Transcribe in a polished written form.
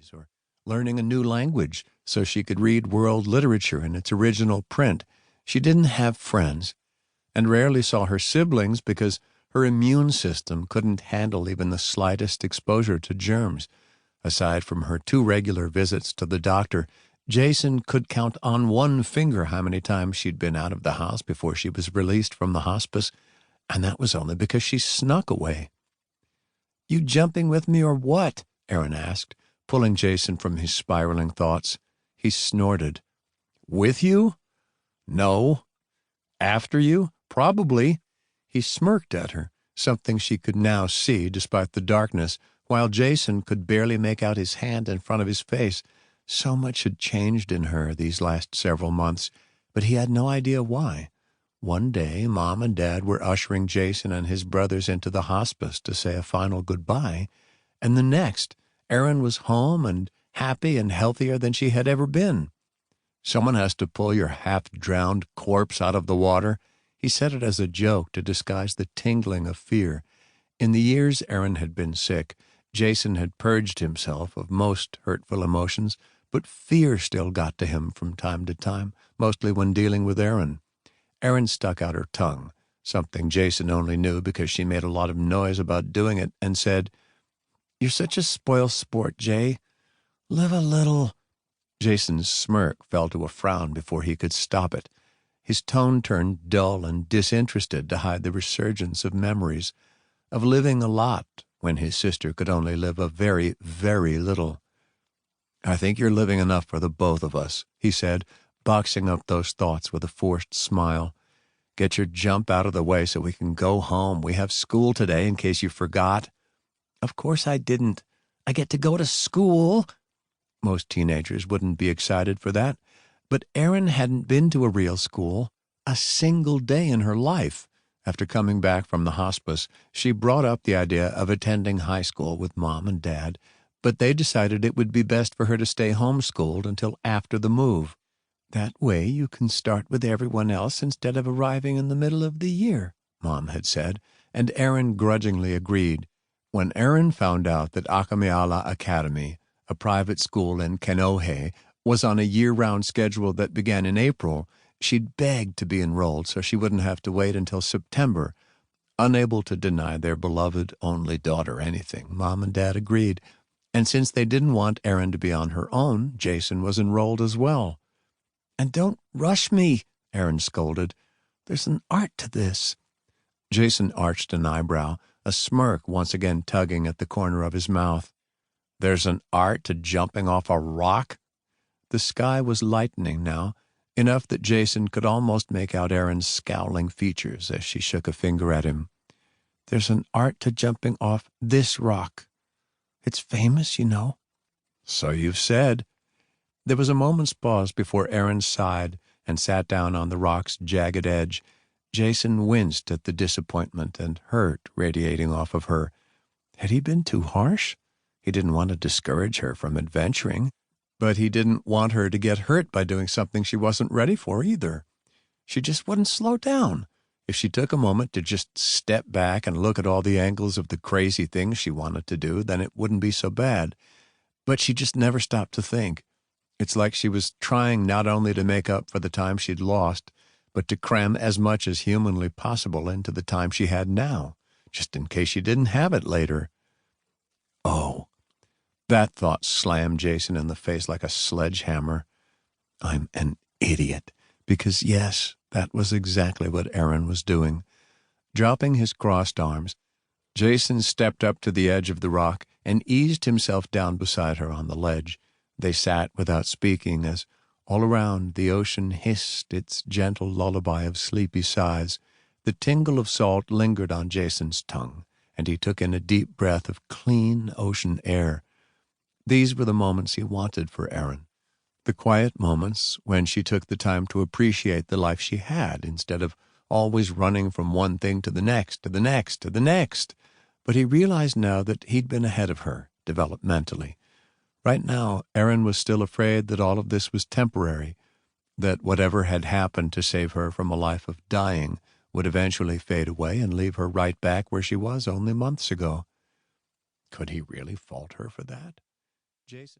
hobbies or learning a new language so she could read world literature in its original print. She didn't have friends and rarely saw her siblings because her immune system couldn't handle even the slightest exposure to germs. Aside from her 2 regular visits to the doctor, Jason could count on one finger how many times she'd been out of the house before she was released from the hospice, and that was only because she snuck away. "You jumping with me or what?" Erin asked, pulling Jason from his spiraling thoughts. He snorted. "With you? No. After you? Probably." He smirked at her, something she could now see despite the darkness, while Jason could barely make out his hand in front of his face. So much had changed in her these last several months, but he had no idea why. One day, Mom and Dad were ushering Jason and his brothers into the hospice to say a final goodbye, and the next, Erin was home and happy and healthier than she had ever been. "Someone has to pull your half-drowned corpse out of the water." He said it as a joke to disguise the tingling of fear. In the years Erin had been sick, Jason had purged himself of most hurtful emotions, but fear still got to him from time to time, mostly when dealing with Erin. Erin stuck out her tongue, something Jason only knew because she made a lot of noise about doing it, and said, "You're such a spoil sport, Jay. Live a little." Jason's smirk fell to a frown before he could stop it. His tone turned dull and disinterested to hide the resurgence of memories, of living a lot when his sister could only live a very, very little. "I think you're living enough for the both of us," he said, boxing up those thoughts with a forced smile. "Get your jump out of the way so we can go home. We have school today, in case you forgot." "Of course I didn't. I get to go to school." Most teenagers wouldn't be excited for that, but Erin hadn't been to a real school a single day in her life. After coming back from the hospice, she brought up the idea of attending high school with Mom and Dad, but they decided it would be best for her to stay homeschooled until after the move. "That way you can start with everyone else instead of arriving in the middle of the year," Mom had said, and Erin grudgingly agreed. When Erin found out that Ua Academy, a private school in Kanohe, was on a year-round schedule that began in April, she'd begged to be enrolled so she wouldn't have to wait until September. Unable to deny their beloved only daughter anything, Mom and Dad agreed, and since they didn't want Erin to be on her own, Jason was enrolled as well. "And don't rush me," Erin scolded. "There's an art to this." Jason arched an eyebrow, a smirk once again tugging at the corner of his mouth. "There's an art to jumping off a rock?" The sky was lightening now, enough that Jason could almost make out Erin's scowling features as she shook a finger at him. "There's an art to jumping off this rock. It's famous, you know." "So you've said." There was a moment's pause before Erin sighed and sat down on the rock's jagged edge. Jason winced at the disappointment and hurt radiating off of her. Had he been too harsh? He didn't want to discourage her from adventuring, but he didn't want her to get hurt by doing something she wasn't ready for either. She just wouldn't slow down. If she took a moment to just step back and look at all the angles of the crazy things she wanted to do, then it wouldn't be so bad. But she just never stopped to think. It's like she was trying not only to make up for the time she'd lost, but to cram as much as humanly possible into the time she had now, just in case she didn't have it later. Oh, that thought slammed Jason in the face like a sledgehammer. I'm an idiot, because yes, that was exactly what Erin was doing. Dropping his crossed arms, Jason stepped up to the edge of the rock and eased himself down beside her on the ledge. They sat without speaking as all around the ocean hissed its gentle lullaby of sleepy sighs. The tingle of salt lingered on Jason's tongue, and he took in a deep breath of clean ocean air. These were the moments he wanted for Erin, the quiet moments when she took the time to appreciate the life she had instead of always running from one thing to the next, to the next, to the next. But he realized now that he'd been ahead of her, developmentally. Right now, Erin was still afraid that all of this was temporary, that whatever had happened to save her from a life of dying would eventually fade away and leave her right back where she was only months ago. Could he really fault her for that? Jason